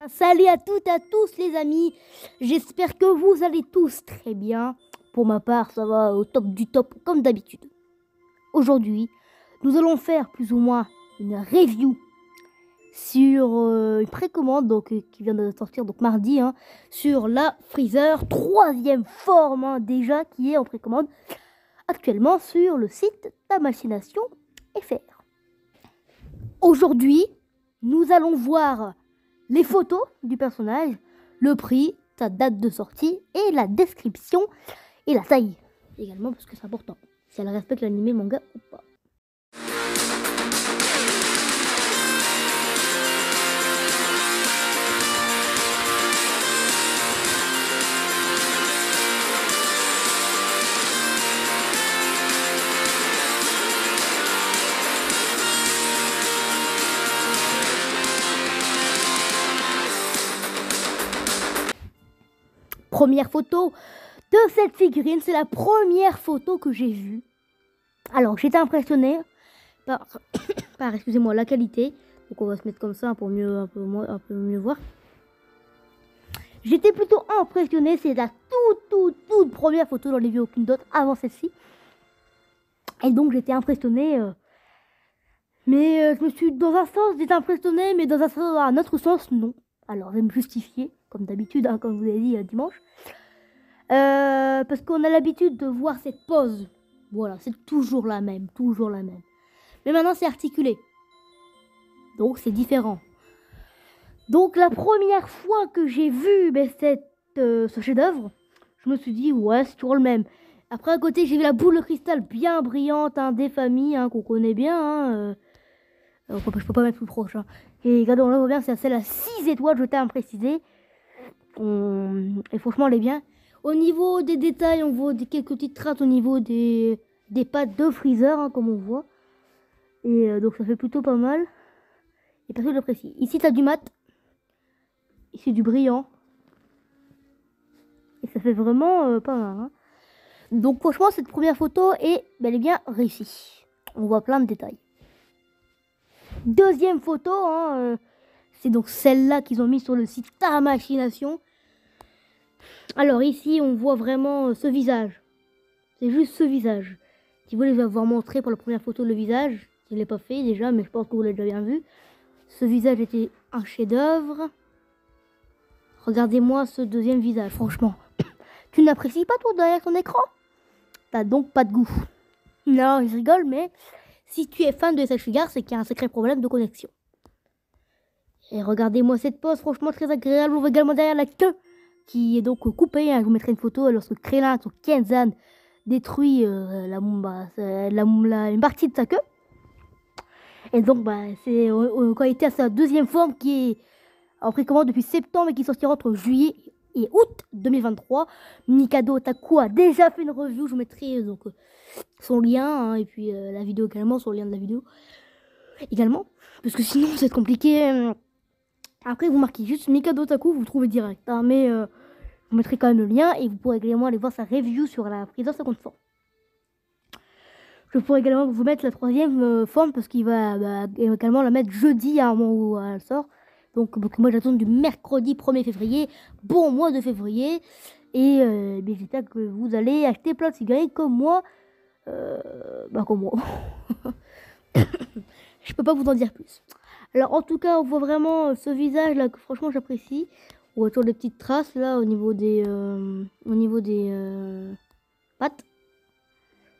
Salut à toutes et à tous les amis, j'espère que vous allez tous très bien. Pour ma part, ça va au top du top comme d'habitude. Aujourd'hui, nous allons faire plus ou moins une review sur une précommande qui vient de sortir donc mardi sur la Freezer 3e forme déjà qui est en précommande actuellement sur le site tamachination.fr. Aujourd'hui, nous allons voir les photos du personnage, le prix, sa date de sortie et la description et la taille également parce que c'est important si elle respecte l'anime manga ou pas. Première photo de cette figurine, c'est la première photo que j'ai vue. Alors j'étais impressionnée par, excusez-moi, la qualité. Donc on va se mettre comme ça pour un peu mieux voir. J'étais plutôt impressionnée, c'est la toute première photo, j'en ai vu aucune d'autre avant celle-ci. Et donc j'étais impressionnée. Mais je me suis, dans un sens, j'étais impressionnée, mais dans un autre sens, non. Alors je vais me justifier, comme d'habitude, comme je vous l'ai dit dimanche. Parce qu'on a l'habitude de voir cette pose. Voilà, c'est toujours la même, Mais maintenant, c'est articulé. Donc, c'est différent. Donc, la première fois que j'ai vu ce chef-d'œuvre, je me suis dit, ouais, c'est toujours le même. Après, à côté, j'ai vu la boule de cristal bien brillante, des familles qu'on connaît bien. Je peux pas mettre plus proche. Et regardez, on la voit bien, c'est celle à 6 étoiles, je tiens à préciser. Et franchement, elle est bien. Au niveau des détails, on voit quelques petites traces au niveau des pattes de Freezer, comme on voit. Et donc ça fait plutôt pas mal. Et parce que je l'apprécie. Ici, tu as du mat. Ici, du brillant. Et ça fait vraiment pas mal. Donc franchement, cette première photo est bel et bien réussie. On voit plein de détails. Deuxième photo, c'est donc celle-là qu'ils ont mis sur le site Tamachination. Alors ici, on voit vraiment ce visage. C'est juste ce visage. Si vous voulez, je vais avoir montré pour la première photo le visage. Je ne l'ai pas fait déjà, mais je pense que vous l'avez déjà bien vu. Ce visage était un chef-d'œuvre. Regardez-moi ce deuxième visage, franchement. Tu n'apprécies pas toi derrière ton écran? T'as donc pas de goût. Non, je rigole, mais si tu es fan de cette figure, c'est qu'il y a un sacré problème de connexion. Et regardez-moi cette pose, franchement très agréable. On voit également derrière la queue qui est donc coupée. Je vous mettrai une photo lorsque Krillin, son Kenzan, détruit une partie de sa queue. Et donc, c'est quand il était à sa deuxième forme qui est en précommande depuis septembre et qui sortira entre juillet et août 2023. Mikado Otaku a déjà fait une review. Je vous mettrai son lien et puis la vidéo également, son lien de la vidéo également. Parce que sinon, c'est compliqué. Après, vous marquez juste Mikado Otaku, vous trouvez direct. Mais je vous mettrai quand même le lien et vous pourrez également aller voir sa review sur la Freezer 50 forme. Je pourrais également vous mettre la 3e forme parce qu'il va également la mettre jeudi à un moment où elle sort. Donc moi j'attends du mercredi 1er février. Bon mois de février. Et j'espère que vous allez acheter plein de figurines comme moi. Comme moi. Je peux pas vous en dire plus. Alors en tout cas on voit vraiment ce visage là que franchement j'apprécie. On voit toujours des petites traces là au niveau des pattes.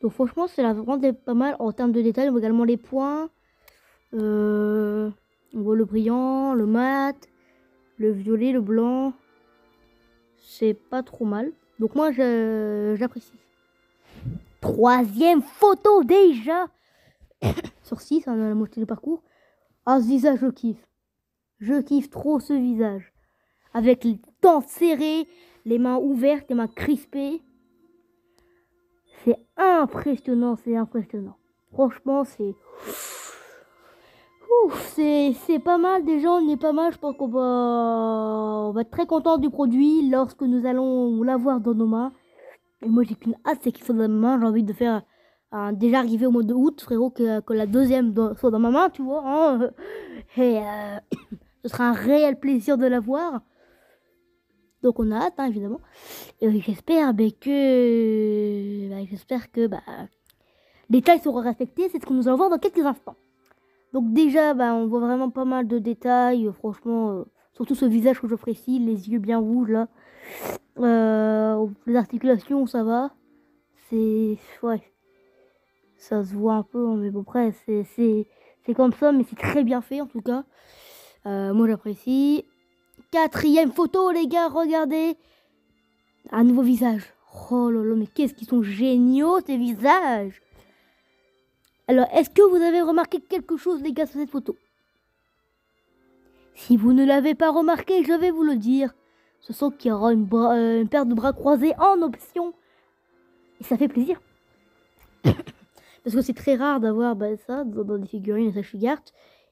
Donc franchement c'est vraiment pas mal en termes de détails. On voit également les points. On voit le brillant, le mat, le violet, le blanc. C'est pas trop mal. Donc moi j'apprécie. 3e photo déjà. Sur 6, on a la moitié du parcours. Ah, ce visage, je kiffe. Je kiffe trop ce visage. Avec les dents serrées, les mains ouvertes, les mains crispées. C'est impressionnant, Franchement, c'est pas mal déjà, on est pas mal. Je pense on va être très content du produit lorsque nous allons l'avoir dans nos mains. Et moi, j'ai qu'une hâte, c'est qu'il soit dans ma main. J'ai envie de faire déjà arrivé au mois de août, frérot, que la deuxième soit dans ma main, tu vois. Et ce ce sera un réel plaisir de la voir. Donc on a hâte, hein, évidemment. Et j'espère que les détails seront respectés. C'est ce que nous allons voir dans quelques instants. Donc déjà, on voit vraiment pas mal de détails. Franchement, surtout ce visage que j'apprécie, les yeux bien rouges là. Les articulations, ça va. Ouais, ça se voit un peu, mais bon, après, c'est comme ça, mais c'est très bien fait en tout cas. Moi j'apprécie. 4e photo, les gars, regardez. Un nouveau visage. Oh là là, mais qu'est-ce qu'ils sont géniaux ces visages. Alors, est-ce que vous avez remarqué quelque chose, les gars, sur cette photo? Si vous ne l'avez pas remarqué, je vais vous le dire. Ce sont qu'il y aura une paire de bras croisés en option. Et ça fait plaisir. Parce que c'est très rare d'avoir ça dans des figurines et ça figure.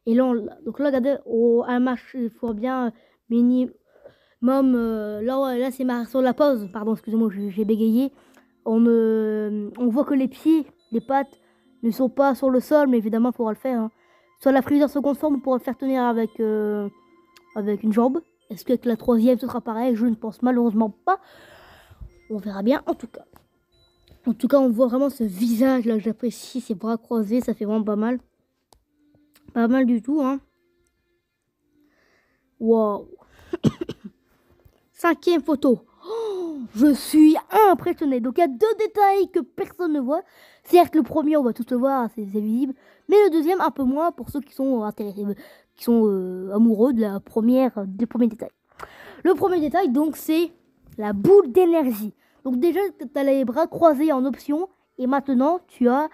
Et là, donc là, regardez, un match, il faut bien minimum. Là c'est sur la pause. Pardon, excusez-moi, j'ai bégayé. On voit que les pieds, les pattes ne sont pas sur le sol, mais évidemment, il faudra le faire. Hein. Sur la frisure seconde forme, on pourra le faire tenir avec une jambe. Est-ce qu'avec la 3e, ce sera pareil? Je ne pense malheureusement pas. On verra bien, en tout cas. En tout cas, on voit vraiment ce visage là que j'apprécie, ses bras croisés, ça fait vraiment pas mal. Pas mal du tout, hein. Wow. 5e photo. Oh, je suis impressionné. Donc il y a 2 détails que personne ne voit. Certes, le premier, on va tous le voir, c'est visible. Mais le deuxième, un peu moins pour ceux qui sont intéressés, qui sont amoureux des premiers détails. Le premier détail, donc, c'est la boule d'énergie. Donc déjà, tu as les bras croisés en option. Et maintenant, tu as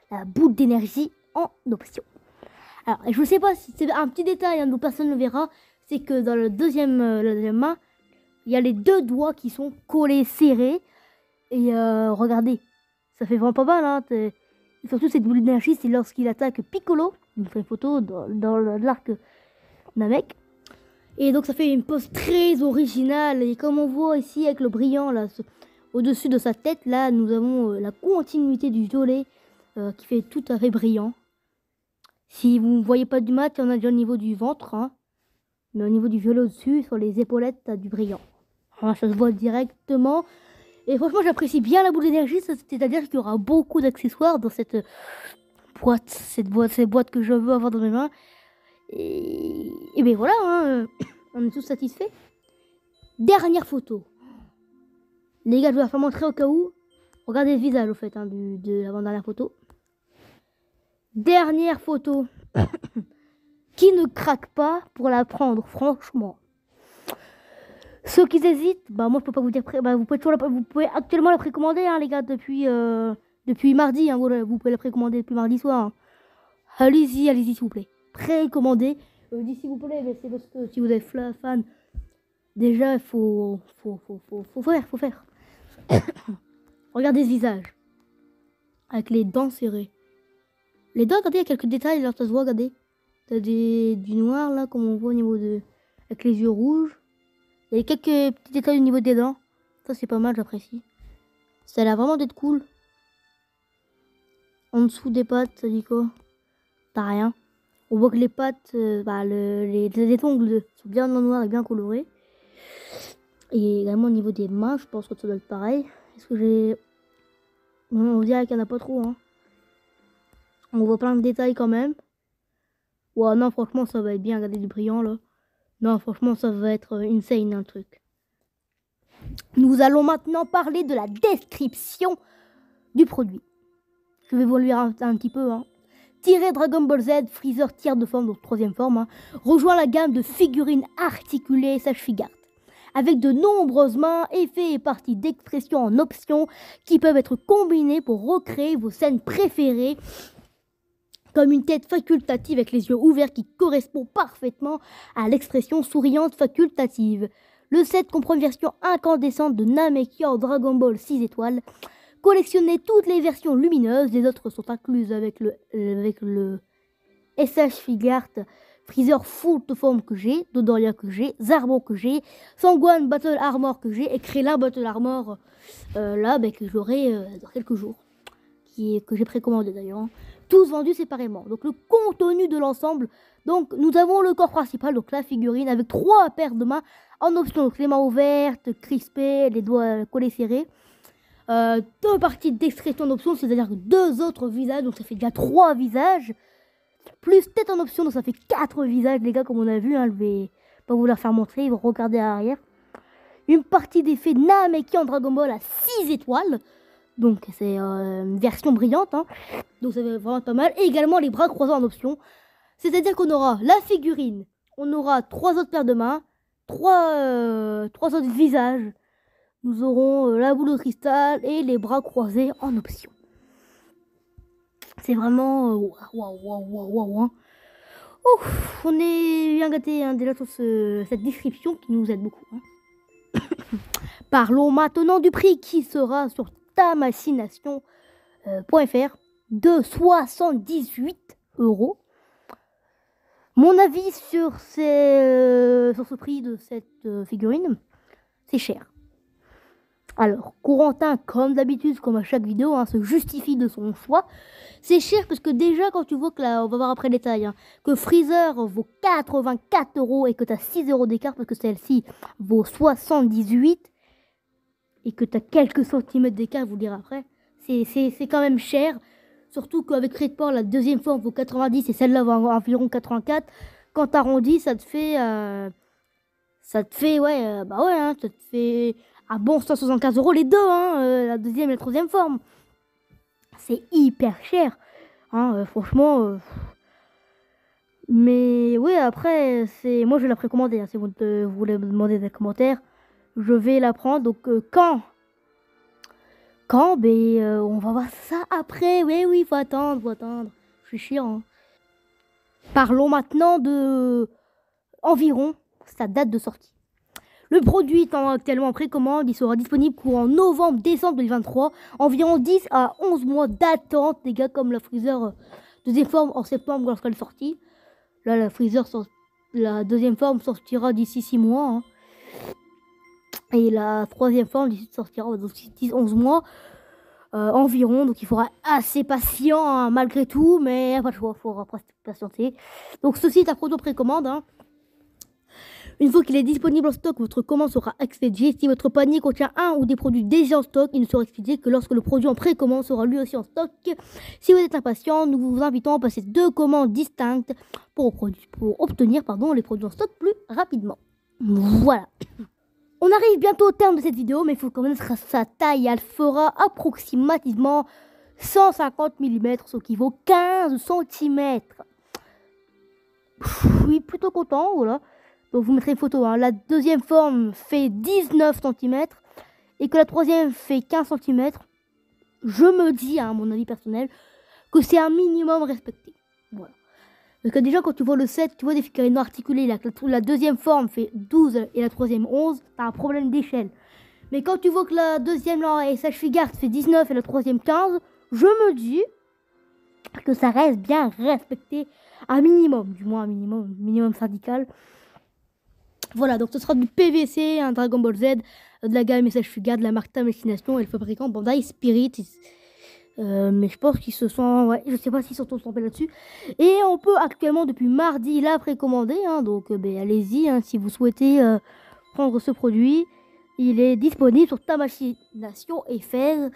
la boule d'énergie en option. Alors, je ne sais pas si c'est un petit détail, hein, dont personne ne le verra. C'est que dans la deuxième main, il y a les 2 doigts qui sont collés, serrés. Et regardez, ça fait vraiment pas mal. Hein, et surtout, cette boule d'énergie, c'est lorsqu'il attaque Piccolo. Il me fait une photo dans l'arc Namek. Et donc, ça fait une pose très originale. Et comme on voit ici avec le brillant, là, au-dessus de sa tête, là, nous avons la continuité du violet qui fait tout à fait brillant. Si vous ne voyez pas du mat, on a déjà au niveau du ventre. Hein, mais au niveau du violet au-dessus, sur les épaulettes, tu as du brillant. Alors, ça se voit directement. Et franchement, j'apprécie bien la boule d'énergie. C'est-à-dire qu'il y aura beaucoup d'accessoires dans cette boîte. Cette boîte que je veux avoir dans mes mains. Et bien voilà, hein, on est tous satisfaits. Dernière photo. Les gars, je vais la faire montrer au cas où. Regardez le visage, au fait, hein, de l'avant-dernière photo. Dernière photo. Qui ne craque pas pour la prendre, franchement. Ceux qui hésitent, moi je peux pas vous dire, vous pouvez actuellement la précommander, hein, les gars, depuis mardi, hein, vous pouvez la précommander depuis mardi soir. Hein. Allez-y, s'il vous plaît. Précommandez. Je dis s'il vous plaît, mais c'est parce que si vous êtes fan, déjà il faut faire. Regardez ce visage. Avec les dents serrées. Les dents, regardez, il y a quelques détails, là, ça se voit, regardez. T'as du noir, là, comme on voit au niveau de... Avec les yeux rouges. Il y a quelques petits détails au niveau des dents. Ça, c'est pas mal, j'apprécie. Ça a l'air vraiment d'être cool. En dessous des pattes, ça dit quoi? T'as rien. On voit que les pattes, les ongles sont bien en noir et bien colorés. Et également au niveau des mains, je pense que ça doit être pareil. Est-ce que j'ai... On dirait qu'il n'y en a pas trop, hein. On voit plein de détails quand même. Ouais, non, franchement, ça va être bien. Regardez du brillant, là. Non, franchement, ça va être insane, un truc. Nous allons maintenant parler de la description du produit. Je vais vous lire un petit peu, hein. Tiré Dragon Ball Z, Freezer tiers de forme, donc 3e forme, hein, rejoint la gamme de figurines articulées Sage Figart. Avec de nombreuses mains, effets et parties d'expression en option qui peuvent être combinés pour recréer vos scènes préférées. Comme une tête facultative avec les yeux ouverts qui correspond parfaitement à l'expression souriante facultative. Le set comprend une version incandescente de Namekia en Dragon Ball 6 étoiles. Collectionnez toutes les versions lumineuses, les autres sont incluses avec le SH Figart, Freezer Full de forme que j'ai, Dodoria que j'ai, Zarbon que j'ai, Sangwan Battle Armor que j'ai et Krillin Battle Armor que j'aurai dans quelques jours, que j'ai précommandé d'ailleurs. tous vendus séparément. Donc le contenu de l'ensemble, donc nous avons le corps principal, donc la figurine avec 3 paires de mains en option, donc les mains ouvertes, crispées, les doigts collés serrés. 2 parties d'expression en option, c'est-à-dire 2 autres visages, donc ça fait déjà 3 visages. Plus tête en option, donc ça fait 4 visages les gars, comme on a vu, hein, je vais pas vous la faire montrer, ils vont regarder à l'arrière. Une partie d'effet Namek en Dragon Ball à 6 étoiles. Donc c'est une version brillante, hein. Donc ça fait vraiment pas mal. Et également les bras croisés en option. C'est-à-dire qu'on aura la figurine, on aura 3 autres paires de mains, 3 autres visages. Nous aurons la boule de cristal et les bras croisés en option. C'est vraiment waouh. Ouf, on est bien gâtés hein, déjà sur cette description qui nous aide beaucoup. Hein. Parlons maintenant du prix qui sera sur tamachination.fr de 78 €. Mon avis sur ce prix de cette figurine, c'est cher. Alors, Corentin, comme d'habitude, comme à chaque vidéo, hein, se justifie de son choix. C'est cher parce que déjà, quand tu vois que là, on va voir après les tailles, hein, que Freezer vaut 84 € et que tu as 6 € d'écart parce que celle-ci vaut 78 et que tu as quelques centimètres d'écart, je vous le dirai après, c'est quand même cher. Surtout qu'avec Redport, la deuxième forme vaut 90 et celle-là vaut environ 84. Quand tu arrondis, ça te fait, ça te fait ah bon, 175 € les deux, hein, la deuxième et la troisième forme. C'est hyper cher, hein, franchement. Mais oui, après, moi je vais la précommander. Hein, si vous voulez me demander dans les commentaires, je vais la prendre. Donc quand on va voir ça après. Oui, faut attendre. Je suis chiant. Hein. Parlons maintenant de environ sa date de sortie. Le produit étant actuellement en précommande, il sera disponible courant novembre-décembre 2023. Environ 10 à 11 mois d'attente, les gars, comme la Freezer deuxième forme en septembre lorsqu'elle est sortie. Là, la deuxième forme sortira d'ici 6 mois. Hein. Et la troisième forme sortira d'ici 10-11 mois environ. Donc il faudra assez patient hein, malgré tout, mais pas le choix, il faudra patienter. Donc ceci est un produit en précommande. Hein. Une fois qu'il est disponible en stock, votre commande sera expédiée. Si votre panier contient un ou des produits déjà en stock, il ne sera expédié que lorsque le produit en précommande sera lui aussi en stock. Si vous êtes impatient, nous vous invitons à passer 2 commandes distinctes pour obtenir les produits en stock plus rapidement. Voilà. On arrive bientôt au terme de cette vidéo, mais il faut connaître sa taille. Elle fera approximativement 150 mm, ce qui vaut 15 cm. Je suis plutôt content, voilà. Donc vous mettrez une photo, hein. La deuxième forme fait 19 cm et que la troisième fait 15 cm. Je me dis, à mon avis personnel, que c'est un minimum respecté. Voilà. Parce que déjà quand tu vois le set, tu vois des figurines articulées, la deuxième forme fait 12 et la troisième 11, t'as un problème d'échelle. Mais quand tu vois que la deuxième et Sage Figart fait 19 et la troisième 15, je me dis que ça reste bien respecté, un minimum, du moins un minimum syndical. Voilà, donc ce sera du PVC, un Dragon Ball Z, de la gamme Message Fugard, de la marque Tamachination et le fabricant Bandai Spirit. Mais je pense qu'ils se sont... Ouais, je sais pas s'ils sont tous trompés là-dessus. Et on peut actuellement, depuis mardi, la précommander. Hein, donc allez-y, hein, si vous souhaitez prendre ce produit. Il est disponible sur Tamachination.fr.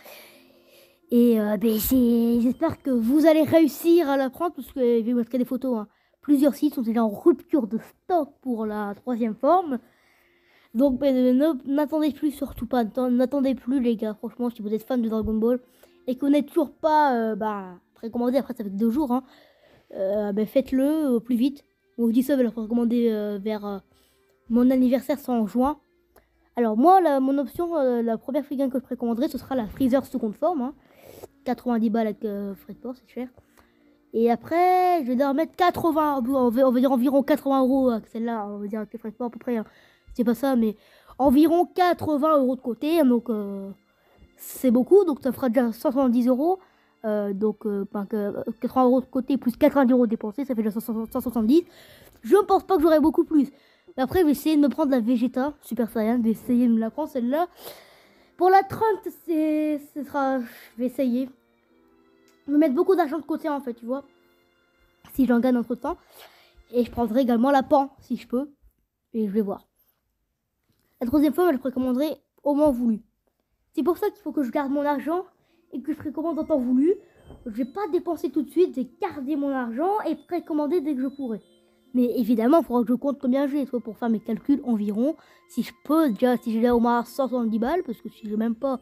Et j'espère que vous allez réussir à la prendre, parce que je vais vous montrer des photos. Hein. Plusieurs sites sont déjà en rupture de stock pour la troisième forme. Donc n'attendez plus, surtout pas. N'attendez plus les gars, franchement, si vous êtes fan de Dragon Ball et qu'on n'est toujours pas précommandé, après ça fait 2 jours, hein, faites-le au plus vite. On vous dit ça, je vais la précommander vers mon anniversaire, c'est en juin. Alors moi, mon option, la première figurine que je précommanderai, ce sera la Freezer seconde forme. Hein. 90 balles avec frais de port, c'est cher. Et après, je vais leur mettre 80, on va dire environ 80 €, celle-là, on va dire avec les frais de port à peu près, hein. C'est pas ça, mais environ 80 € de côté, donc c'est beaucoup, donc ça fera déjà 170 €, donc 80 € de côté plus 90 € dépensés, ça fait déjà 170. Je ne pense pas que j'aurai beaucoup plus. Mais après, je vais essayer de me prendre la Vegeta Super Saiyan, je vais essayer de me la prendre celle-là. Pour la Trunks, je vais essayer. je vais mettre beaucoup d'argent de côté en fait, tu vois. Si j'en gagne entre temps. Et je prendrai également la pan si je peux. Et je vais voir. La troisième fois, je précommanderai au moment voulu. C'est pour ça qu'il faut que je garde mon argent et que je précommande en temps voulu. Je vais pas dépenser tout de suite, je vais garder mon argent et précommander dès que je pourrai. Mais évidemment, il faudra que je compte combien j'ai, soit pour faire mes calculs environ. Si je peux, déjà, si j'ai là au moins 170 balles, parce que si j'ai même pas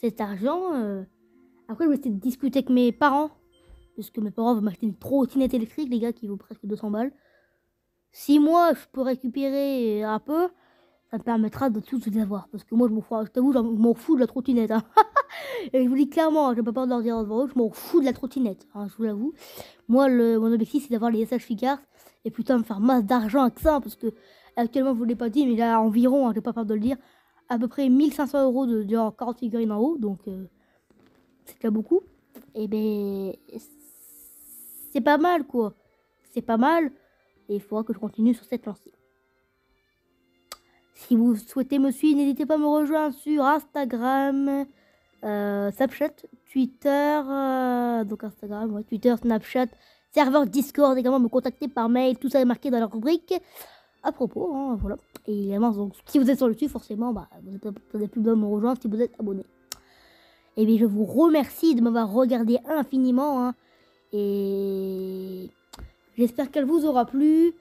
cet argent, après je vais essayer de discuter avec mes parents. Parce que mes parents veulent m'acheter une trottinette électrique, les gars, qui vaut presque 200 balles. Si moi, je peux récupérer un peu, ça me permettra de tous les avoir. Parce que moi, je t'avoue, je m'en fous de la trottinette. Hein. Et je vous dis clairement, je n'ai pas peur de leur dire devant eux, je m'en fous de la trottinette, hein, je vous l'avoue. Moi, mon objectif, c'est d'avoir les SH Figars et putain, me faire masse d'argent avec ça. Parce que actuellement, je ne vous l'ai pas dit, mais il y a environ, hein, je n'ai pas peur de le dire, à peu près 1500 € de 40 figurines en haut. Donc, c'est déjà beaucoup. Et ben, c'est pas mal, quoi. C'est pas mal. Et il faudra que je continue sur cette lancée. Si vous souhaitez me suivre, n'hésitez pas à me rejoindre sur Instagram, Snapchat, Twitter, donc Instagram, ouais, Twitter, Snapchat, serveur Discord, également me contacter par mail, tout ça est marqué dans la rubrique. À propos, hein, voilà. Et également, donc, si vous êtes sur YouTube, forcément, bah, vous n'avez plus besoin de me rejoindre si vous êtes abonné. Et bien, je vous remercie de m'avoir regardé infiniment, hein, et j'espère qu'elle vous aura plu.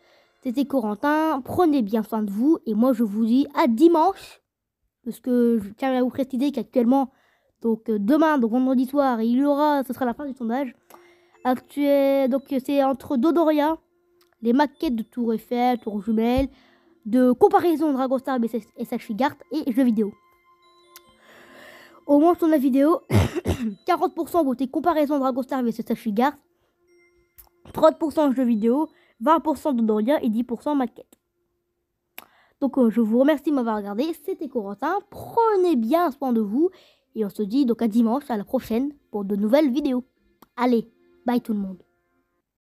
C'était Corentin, prenez bien soin de vous et moi je vous dis à dimanche, parce que je tiens à vous préciser qu'actuellement, donc demain, donc vendredi soir, ce sera la fin du sondage. Donc c'est entre Dodoria, les maquettes de Tour Eiffel, Tour Jumelle, de comparaison Dragon Star et SH Figart et jeux vidéo. Au moins sur la vidéo, 40% voté comparaison Dragon Star et SH Figart, 30% jeux vidéo, 20% de Doria et 10% maquette. Donc je vous remercie de m'avoir regardé. C'était Corentin. Prenez bien soin de vous. Et on se dit donc à dimanche, à la prochaine, pour de nouvelles vidéos. Allez, bye tout le monde.